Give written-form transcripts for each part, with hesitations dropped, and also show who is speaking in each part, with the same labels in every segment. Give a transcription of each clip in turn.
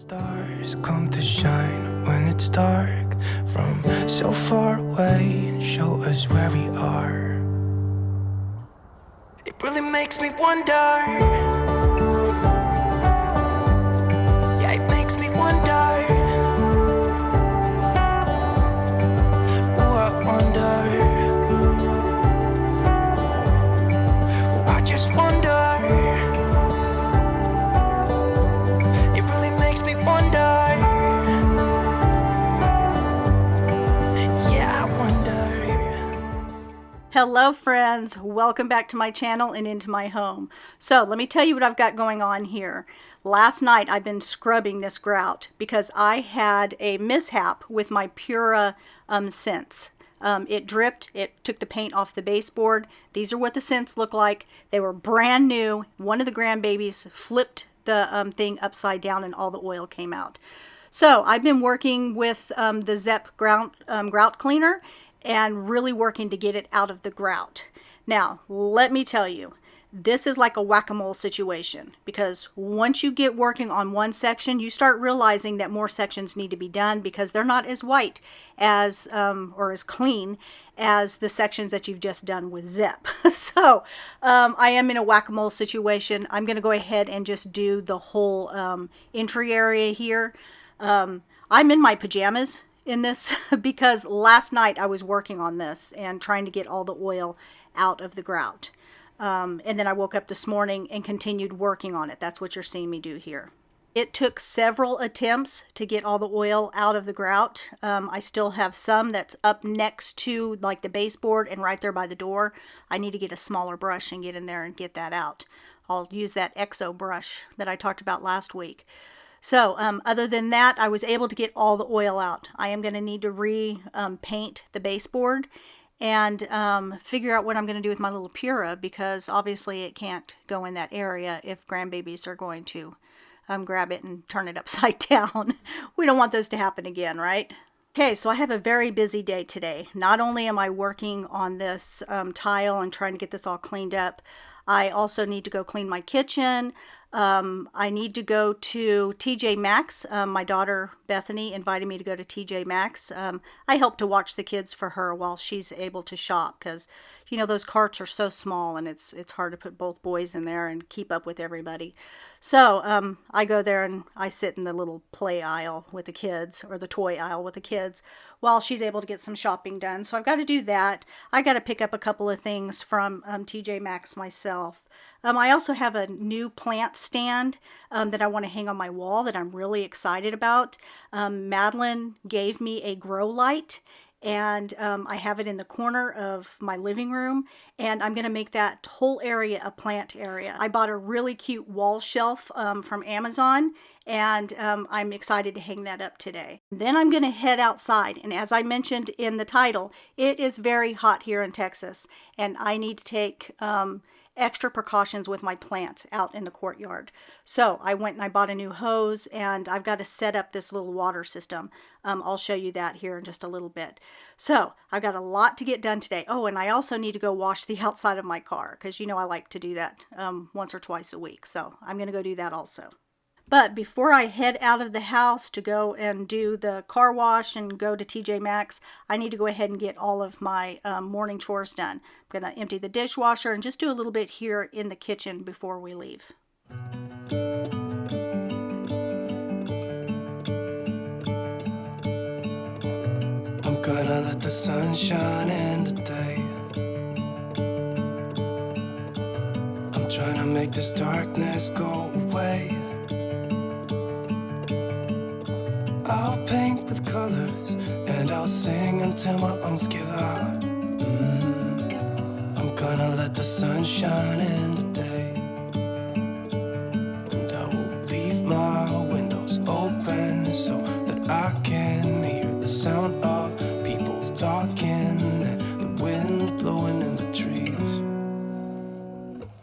Speaker 1: Stars come to shine when it's dark from so far away and show us where we are. It really makes me wonder. Yeah, it makes me wonder. Ooh, I wonder. Ooh, I just wonder. It really makes me wonder. Yeah, I wonder.
Speaker 2: Hello friends, welcome back to my channel and into my home. So let me tell you what I've got going on here. Last night I've been scrubbing this grout because I had a mishap with my Pure scents. It dripped, it took the paint off the baseboard. These are what the scents look like. They were brand new. One of the grandbabies flipped the thing upside down and all the oil came out. So I've been working with the ZEP Grout Cleaner and really working to get it out of the grout. Now, let me tell you, this is like a whack-a-mole situation because once you get working on one section, you start realizing that more sections need to be done because they're not as white as or as clean as the sections that you've just done with ZEP. So I am in a whack-a-mole situation. I'm going to go ahead and just do the whole entry area here. I'm in my pajamas in this because last night I was working on this and trying to get all the oil out of the grout. And then I woke up this morning and continued working on it. That's what you're seeing me do here. It took several attempts to get all the oil out of the grout. I still have some that's up next to like the baseboard and right there by the door. I need to get a smaller brush and get in there and get that out. I'll use that EXO brush that I talked about last week. So other than that, I was able to get all the oil out. I am going to need to repaint the baseboard and figure out what I'm going to do with my little Pura because obviously it can't go in that area if grandbabies are going to grab it and turn it upside down. We don't want this to happen again, right? Okay, so I have a very busy day today. Not only am I working on this tile and trying to get this all cleaned up, I also need to go clean my kitchen. I need to go to TJ Maxx. My daughter Bethany invited me to go to TJ Maxx. I help to watch the kids for her while she's able to shop because, you know, those carts are so small and it's hard to put both boys in there and keep up with everybody. So I go there and I sit in the little play aisle with the kids, or the toy aisle with the kids, while she's able to get some shopping done. So I've got to do that. I got to pick up a couple of things from TJ Maxx myself. I also have a new plant stand that I want to hang on my wall that I'm really excited about. Madeline gave me a grow light, and I have it in the corner of my living room, and I'm going to make that whole area a plant area. I bought a really cute wall shelf from Amazon, and I'm excited to hang that up today. Then I'm going to head outside, and as I mentioned in the title, it is very hot here in Texas, and I need to take extra precautions with my plants out in the courtyard. So I went and I bought a new hose, and I've got to set up this little water system. I'll show you that here in just a little bit. So I've got a lot to get done today. Oh, and I also need to go wash the outside of my car because, you know, I like to do that once or twice a week. So I'm going to go do that also. But before I head out of the house to go and do the car wash and go to TJ Maxx, I need to go ahead and get all of my morning chores done. I'm going to empty the dishwasher and just do a little bit here in the kitchen before we leave.
Speaker 1: I'm gonna let the sun shine in today. I'm trying to make this darkness go away. I'll paint with colors and I'll sing until my lungs give out. I'm gonna let the sun shine in today, and I will leave my windows open so that I can hear the sound of people talking and the wind blowing in the trees.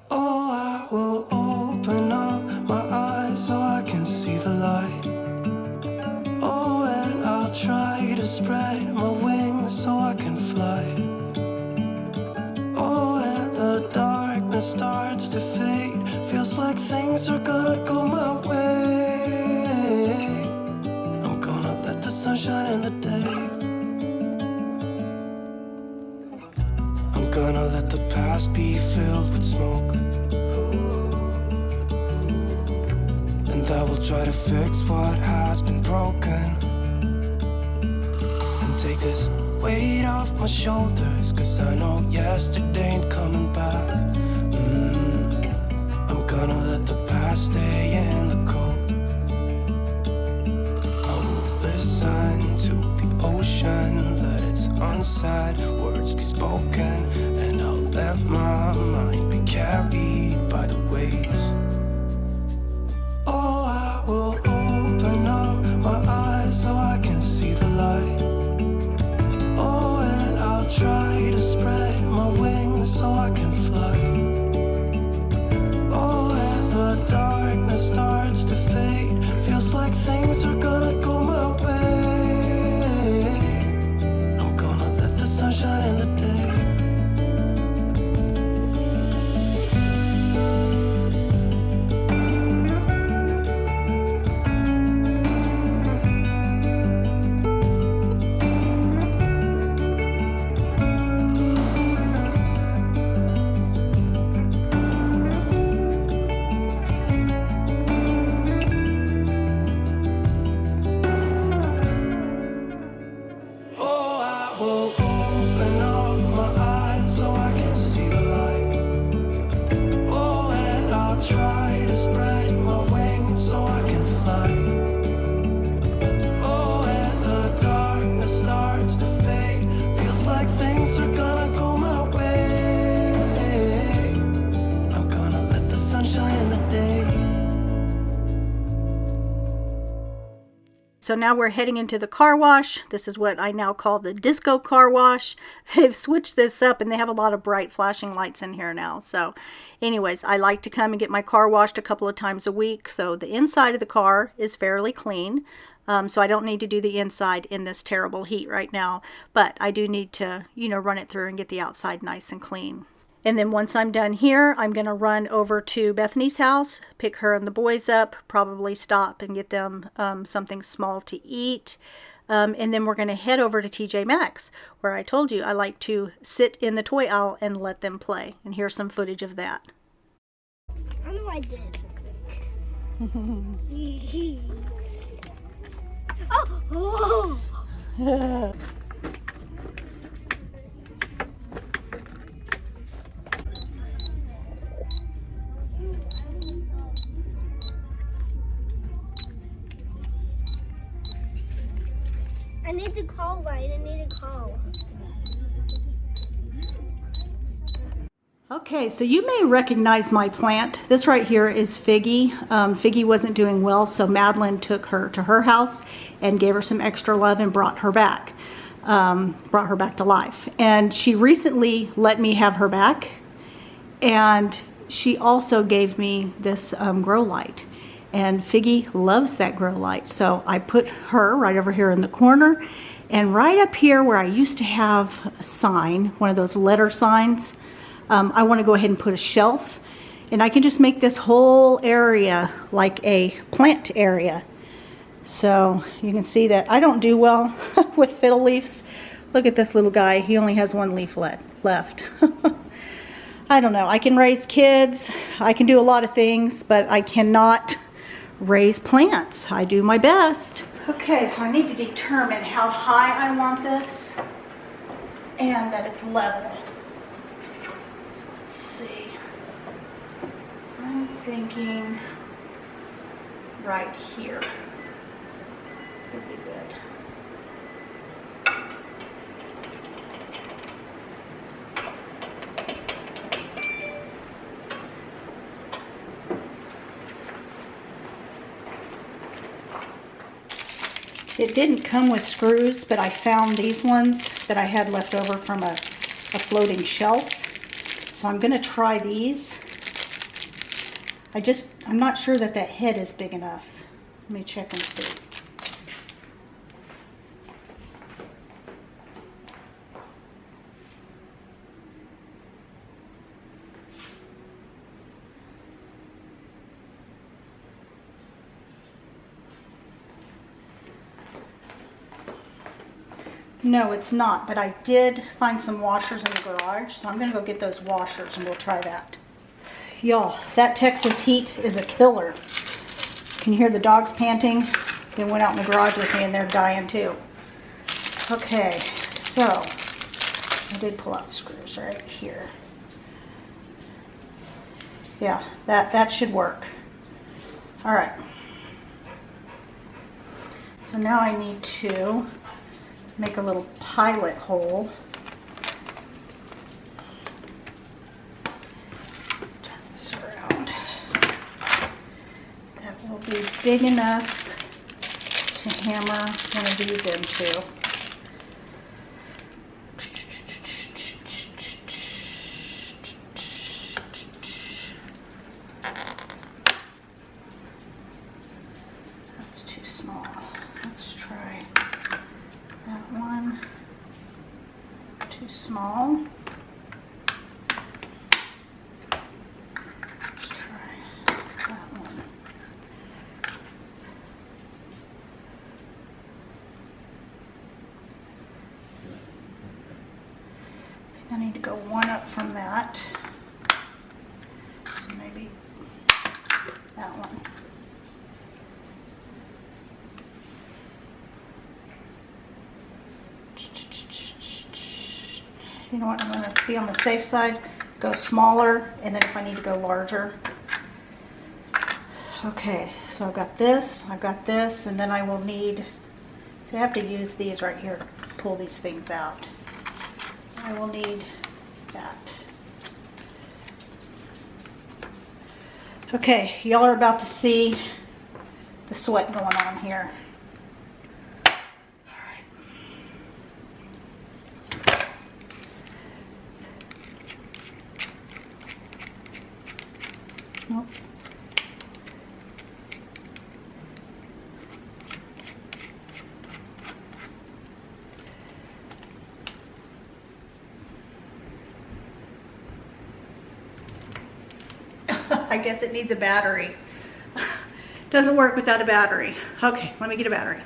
Speaker 1: Oh, I will open up my eyes so I can see the light. Try to spread my wings so I can fly. Oh, and the darkness starts to fade. Feels like things are gonna go my way. sunshine in the day. I'm gonna let the past be filled with smoke, and I will try to fix what has been broken, and take this weight off my shoulders, 'cause I know yesterday ain't coming back. I'm gonna let the past stay in the cold. I will listen to the ocean, let its unsaid words be spoken, and I'll let my mind be carried by the waves. Oh, I will open up my eyes so I can see the light. Oh, and I'll try to spread my wings so I can fly. Oh, and the darkness starts to fade, feels like things are gonna go my way. I'm gonna let the sunshine in the day.
Speaker 2: So now we're heading into the car wash. This is what I now call the disco car wash. They've switched this up and they have a lot of bright flashing lights in here now. So anyways, I like to come and get my car washed a couple of times a week. So the inside of the car is fairly clean. So I don't need to do the inside in this terrible heat right now. But I do need to, run it through and get the outside nice and clean. And then once I'm done here, I'm going to run over to Bethany's house, pick her and the boys up, probably stop and get them something small to eat. And then we're going to head over to TJ Maxx, where I told you I like to sit in the toy aisle and let them play. And here's some footage of that.
Speaker 3: I know I did something. Oh! I need to call Ryan. I need to call.
Speaker 2: Okay, so you may recognize my plant. This right here is Figgy. Figgy wasn't doing well, so Madeline took her to her house and gave her some extra love and brought her back to life. And she recently let me have her back, and she also gave me this grow light. And Figgy loves that grow light. So I put her right over here in the corner, and right up here where I used to have a sign, one of those letter signs, I want to go ahead and put a shelf, and I can just make this whole area like a plant area. So you can see that I don't do well with fiddle leaves. Look at this little guy. He only has one leaf left. I don't know. I can raise kids. I can do a lot of things, but I cannot raise plants. I do my best. Okay, so I need to determine how high I want this and that it's level. So let's see. I'm thinking right here would be good. It didn't come with screws, but I found these ones that I had left over from a floating shelf. So I'm going to try these. I'm not sure that head is big enough. Let me check and see. No, it's not, but I did find some washers in the garage, so I'm gonna go get those washers and we'll try that. Y'all, that Texas heat is a killer. Can you hear the dogs panting? They went out in the garage with me and they're dying too. Okay, so I did pull out screws right here. Yeah, that should work. All right. So now I need to make a little pilot hole. Turn this around. That will be big enough to hammer one of these into. That's too small. Let's try that one. Too small. Let's try that one. I think I need to go one up from that. So maybe that one. You know what, I'm going to be on the safe side, go smaller, and then if I need to go larger. Okay, so I've got this, and then I will need, see, I have to use these right here, pull these things out. So I will need that. Okay, y'all are about to see the sweat going on here. Nope. I guess it needs a battery. Doesn't work without a battery. Okay, let me get a battery.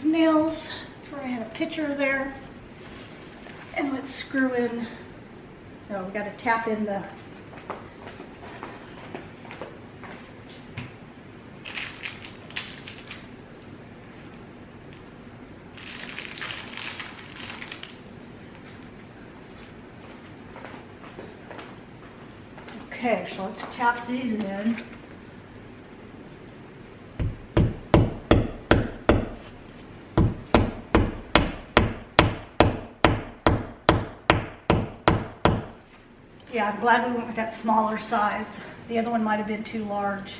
Speaker 2: Nails. That's where I had a picture there. And let's screw in. Oh, we got to tap in the. Okay, so let's tap these in. Yeah, I'm glad we went with that smaller size. The other one might have been too large.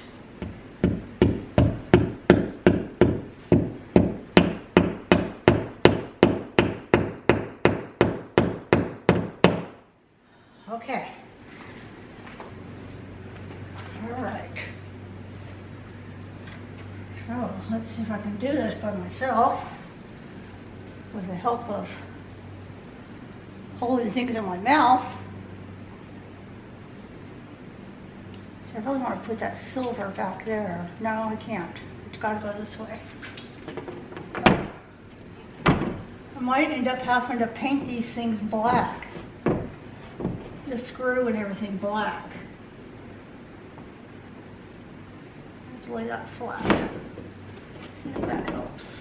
Speaker 2: Okay. All right. So let's see if I can do this by myself with the help of holding things in my mouth. I really want to put that silver back there. No, I can't. It's got to go this way. I might end up having to paint these things black. The screw and everything black. Let's lay that flat. See if that helps.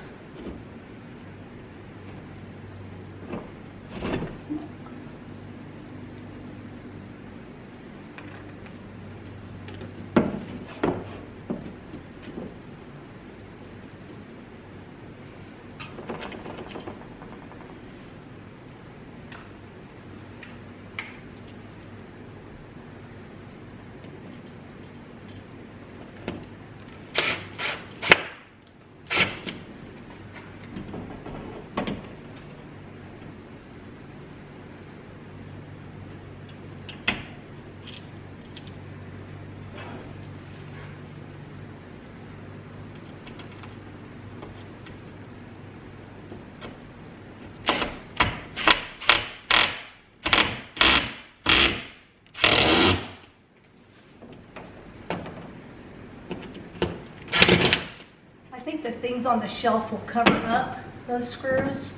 Speaker 2: think the things on the shelf will cover up those screws.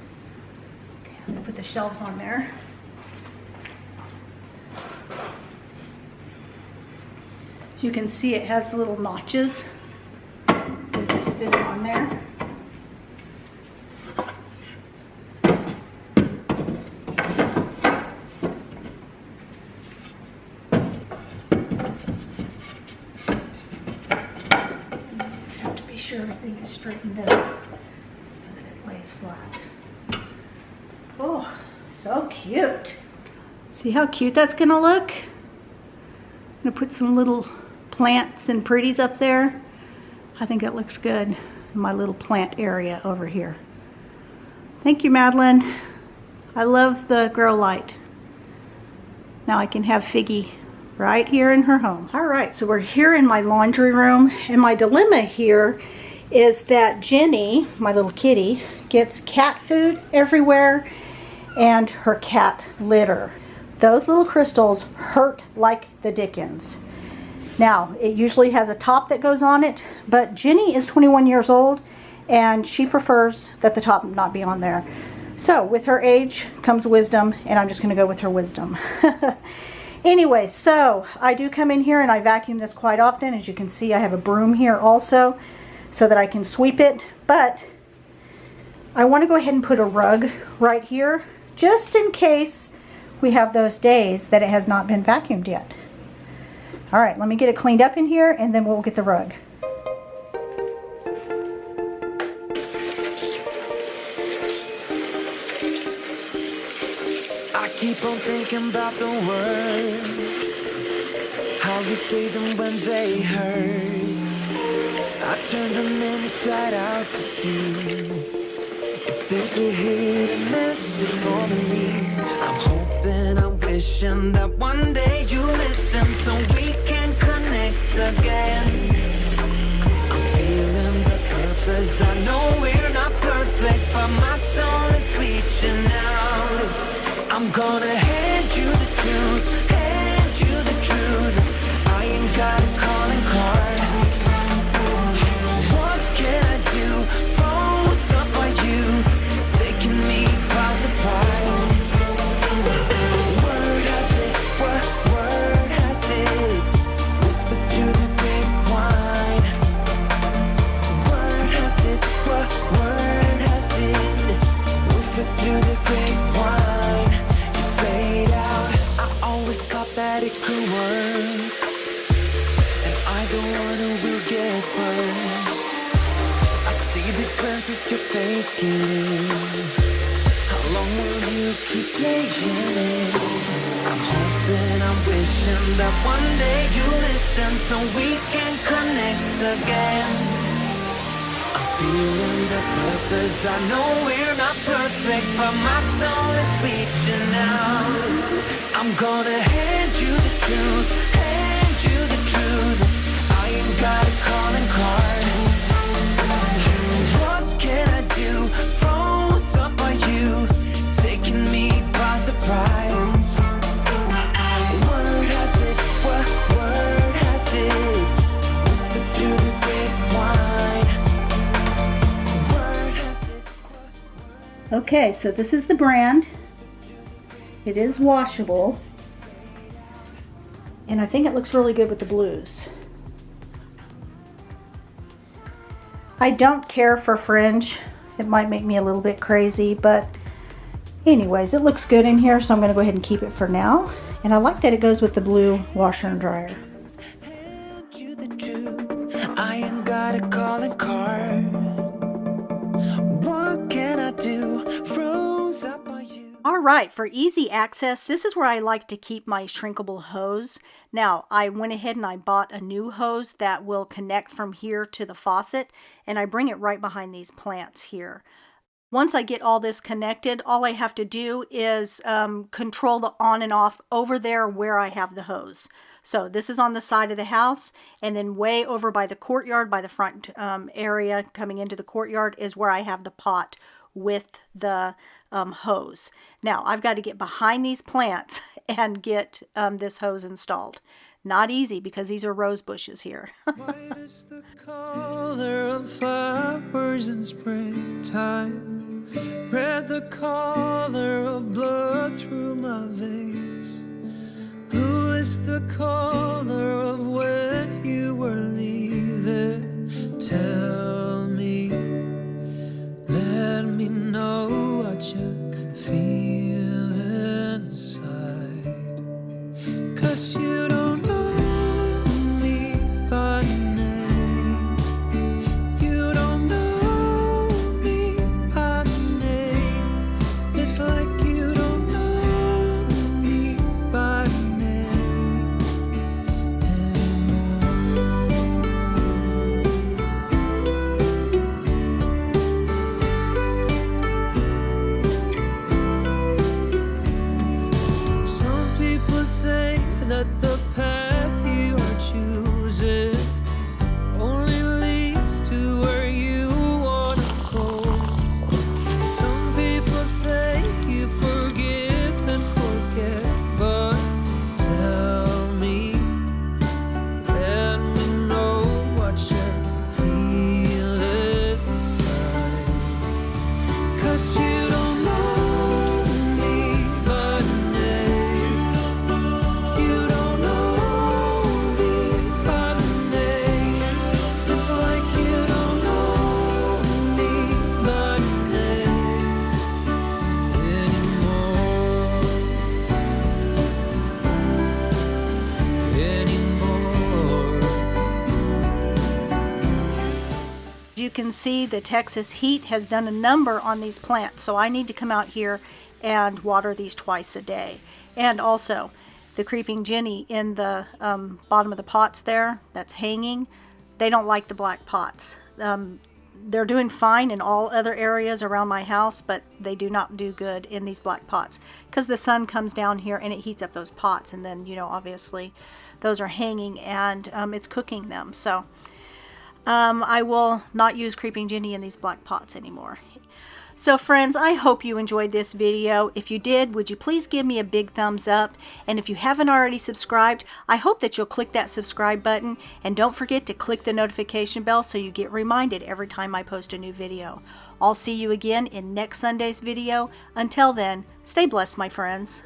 Speaker 2: Okay, I'm gonna put the shelves on there. As you can see, it has little notches, so just fit it on there. Just have to be sure everything is straightened up so that it lays flat. Oh, so cute. See how cute that's gonna look? I'm gonna put some little plants and pretties up there. I think that looks good in my little plant area over here. Thank you, Madeline. I love the grow light. Now I can have Figgy right here in her home. All right, so we're here in my laundry room, and my dilemma here is that Jenny, my little kitty, gets cat food everywhere and her cat litter. Those little crystals hurt like the dickens. Now, it usually has a top that goes on it, but Jenny is 21 years old and she prefers that the top not be on there. So with her age comes wisdom, and I'm just gonna go with her wisdom. Anyway, so I do come in here and I vacuum this quite often. As you can see, I have a broom here also so that I can sweep it, but I wanna go ahead and put a rug right here just in case we have those days that it has not been vacuumed yet. All right, let me get it cleaned up in here and then we'll get the rug.
Speaker 1: I keep on thinking about the words, how you say them when they hurt. I turn them inside out to see if there's a hidden message for me. I'm hoping, I'm wishing that one day you listen so we can connect again. I'm feeling the purpose. I know we're not perfect, but my soul is reaching out. I'm gonna hand you the truth, hand you the truth. I ain't got a calling card. What can I do? Phones up by you, taking me by surprise. Word has it, what word has it? Whisper through the grapevine. Word has it, what word has it? Whisper through the grapevine. You fade out. I always thought that it could work, and either one will get burned. I see the glances you're faking it. How long will you keep playing it? I'm hoping, I'm wishing that one day you listen so we can connect again. I'm feeling the purpose. I know we're not perfect, but my soul is reaching out. I'm gonna hand you the truth, hand you the truth. I ain't got a calling card. What can I do? Froze up by you, taking me by surprise. Word has it, what word has it? Whisper through the grapevine. Word has it.
Speaker 2: Okay, so this is the brand. It is washable, and I think it looks really good with the blues. I don't care for fringe. It might make me a little bit crazy, but anyways, it looks good in here, so I'm going to go ahead and keep it for now. And I like that it goes with the blue washer and dryer.
Speaker 1: I ain't got a calling card. What can I do? Froze up by you.
Speaker 2: All right, for easy access, this is where I like to keep my shrinkable hose. Now, I went ahead and I bought a new hose that will connect from here to the faucet, and I bring it right behind these plants here. Once I get all this connected, all I have to do is control the on and off over there where I have the hose. So this is on the side of the house, and then way over by the courtyard, by the front area coming into the courtyard, is where I have the pot with the hose. Now I've got to get behind these plants and get this hose installed. Not easy because these are rose bushes here.
Speaker 1: White is the color of flowers. flowers in springtime, red the color of blood through my veins. Blue is the color of when you were leaving. Tell me, let me know what you feel inside. 'Cause you don't know me by name. You don't know me by name. It's like you don't know me by name anymore. Some people say that the path you are choosing only leads to where you wanna go. Some people say you forgive and forget, but tell me, let me know what you feel inside. 'Cause you don't know me by name. You don't know me by name. It's like you don't know me by name anymore.
Speaker 2: You can see the Texas heat has done a number on these plants, so I need to come out here and water these twice a day. And also the creeping Jenny in the bottom of the pots there that's hanging, they don't like the black pots. They're doing fine in all other areas around my house, but they do not do good in these black pots because the sun comes down here and it heats up those pots, and then, you know, obviously those are hanging and it's cooking them. So I will not use creeping Jenny in these black pots anymore. So friends, I hope you enjoyed this video. If you did, would you please give me a big thumbs up? And if you haven't already subscribed, I hope that you'll click that subscribe button, and don't forget to click the notification bell so you get reminded every time I post a new video. I'll see you again in next Sunday's video. Until then, stay blessed, my friends.